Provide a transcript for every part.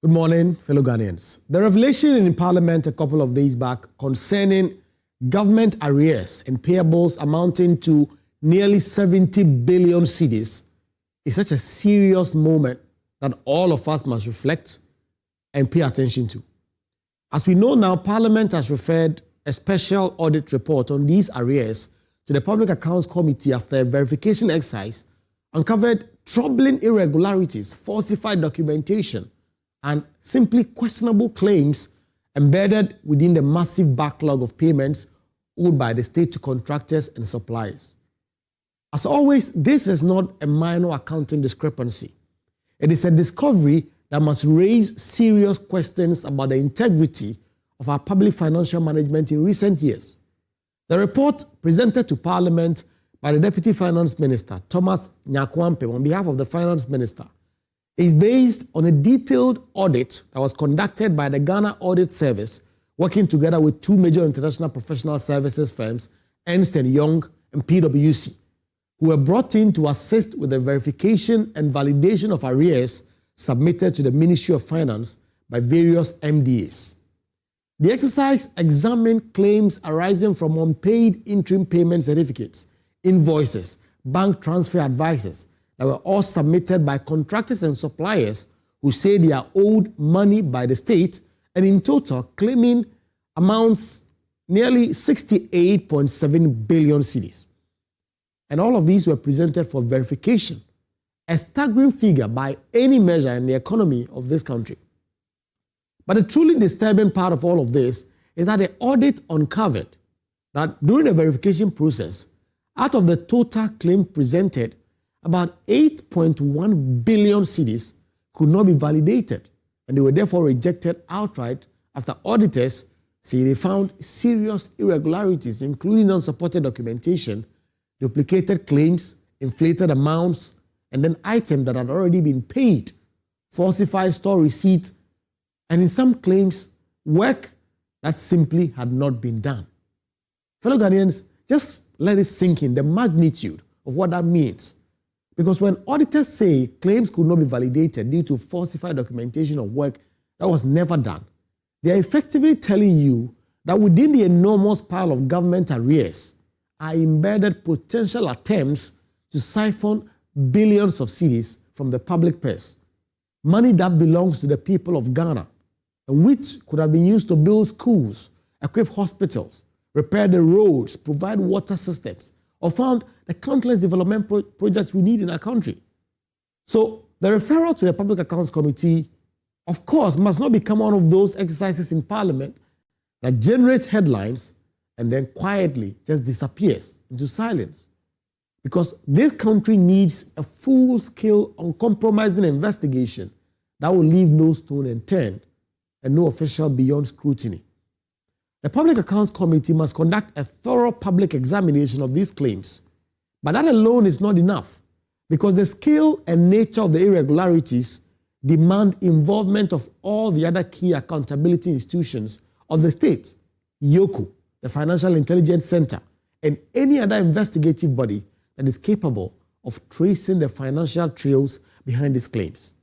Good morning, fellow Ghanaians. The revelation in Parliament a couple of days back concerning government arrears and payables amounting to nearly 70 billion cedis is such a serious moment that all of us must reflect and pay attention to. As we know now, Parliament has referred a special audit report on these arrears to the Public Accounts Committee after a verification exercise uncovered troubling irregularities, falsified documentation, and simply questionable claims embedded within the massive backlog of payments owed by the state to contractors and suppliers. As always, this is not a minor accounting discrepancy. It is a discovery that must raise serious questions about the integrity of our public financial management in recent years. The report presented to Parliament by the Deputy Finance Minister, Thomas Nyarko Ampem, on behalf of the Finance Minister, is based on a detailed audit that was conducted by the Ghana Audit Service, working together with two major international professional services firms, Ernst and PwC, who were brought in to assist with the verification and validation of arrears submitted to the Ministry of Finance by various MDAs. The exercise examined claims arising from unpaid interim payment certificates, invoices, bank transfer advices that were all submitted by contractors and suppliers who say they are owed money by the state, and in total claiming amounts nearly 68.7 billion cedis. And all of these were presented for verification, a staggering figure by any measure in the economy of this country. But the truly disturbing part of all of this is that the audit uncovered that during the verification process, out of the total claim presented, about 8.1 billion cedis could not be validated, and they were therefore rejected outright after auditors say they found serious irregularities, including unsupported documentation, duplicated claims, inflated amounts, and then items that had already been paid, falsified store receipts, and in some claims, work that simply had not been done. Fellow Ghanaians, just let it sink in, the magnitude of what that means. Because when auditors say claims could not be validated due to falsified documentation of work that was never done, they are effectively telling you that within the enormous pile of government arrears are embedded potential attempts to siphon billions of cedis from the public purse, money that belongs to the people of Ghana, and which could have been used to build schools, equip hospitals, repair the roads, provide water systems, or fund the countless development projects we need in our country. So the referral to the Public Accounts Committee, of course, must not become one of those exercises in Parliament that generates headlines and then quietly just disappears into silence. Because this country needs a full-scale, uncompromising investigation that will leave no stone unturned and no official beyond scrutiny. The Public Accounts Committee must conduct a thorough public examination of these claims. But that alone is not enough, because the scale and nature of the irregularities demand involvement of all the other key accountability institutions of the state, YOCO, the Financial Intelligence Center, and any other investigative body that is capable of tracing the financial trails behind these claims.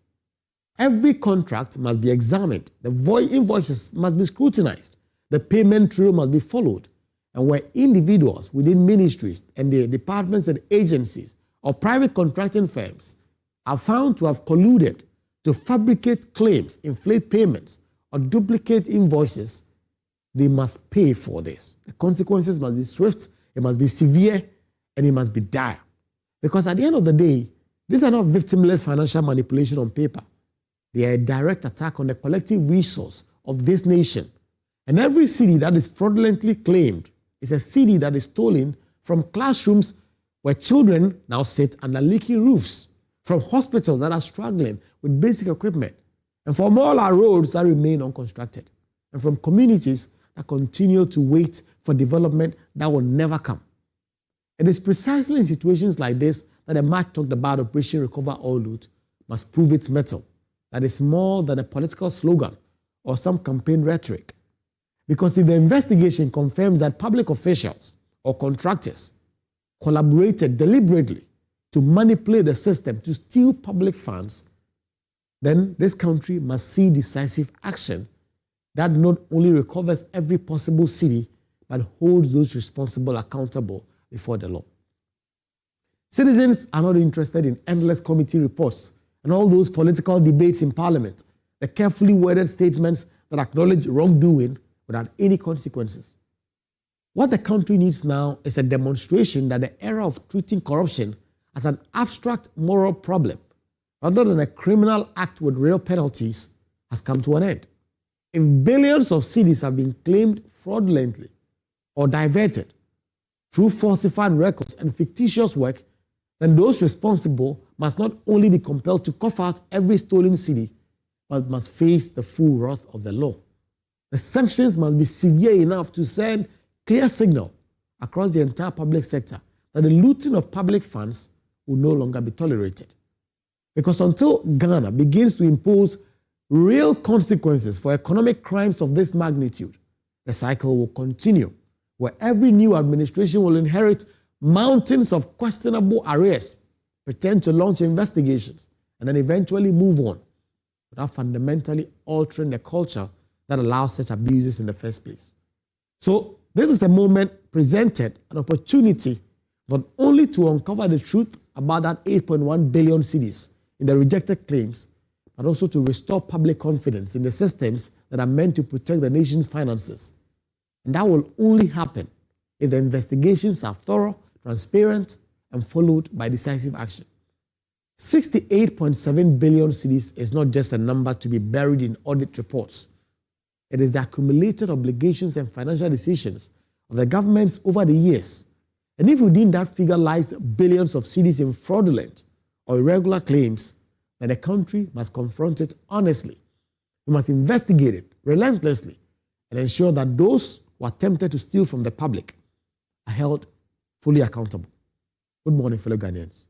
Every contract must be examined, the invoices must be scrutinized, the payment trail must be followed, and where individuals within ministries and their departments and agencies or private contracting firms are found to have colluded to fabricate claims, inflate payments, or duplicate invoices, they must pay for this. The consequences must be swift, it must be severe, and it must be dire. Because at the end of the day, these are not victimless financial manipulation on paper. They are a direct attack on the collective resource of this nation. And every city that is fraudulently claimed is a city that is stolen from classrooms where children now sit under leaky roofs, from hospitals that are struggling with basic equipment, and from all our roads that remain unconstructed, and from communities that continue to wait for development that will never come. It is precisely in situations like this that the much talked about Operation Recover All Loot must prove its mettle, that is more than a political slogan or some campaign rhetoric. Because if the investigation confirms that public officials or contractors collaborated deliberately to manipulate the system to steal public funds, then this country must see decisive action that not only recovers every possible cedi, but holds those responsible accountable before the law. Citizens are not interested in endless committee reports and all those political debates in Parliament, the carefully worded statements that acknowledge wrongdoing without any consequences. What the country needs now is a demonstration that the era of treating corruption as an abstract moral problem, rather than a criminal act with real penalties, has come to an end. If billions of cedis have been claimed fraudulently or diverted through falsified records and fictitious work, then those responsible must not only be compelled to cough out every stolen cedi, but must face the full wrath of the law. The sanctions must be severe enough to send clear signal across the entire public sector that the looting of public funds will no longer be tolerated. Because until Ghana begins to impose real consequences for economic crimes of this magnitude, the cycle will continue, where every new administration will inherit mountains of questionable arrears, pretend to launch investigations, and then eventually move on without fundamentally altering the culture that allows such abuses in the first place. So this is a moment presented, an opportunity not only to uncover the truth about that 8.1 billion cedis in the rejected claims, but also to restore public confidence in the systems that are meant to protect the nation's finances. And that will only happen if the investigations are thorough, transparent, and followed by decisive action. 68.7 billion cedis is not just a number to be buried in audit reports. It is the accumulated obligations and financial decisions of the governments over the years. And if within that figure lies billions of cedis in fraudulent or irregular claims, then the country must confront it honestly. We must investigate it relentlessly and ensure that those who are tempted to steal from the public are held fully accountable. Good morning, fellow Ghanaians.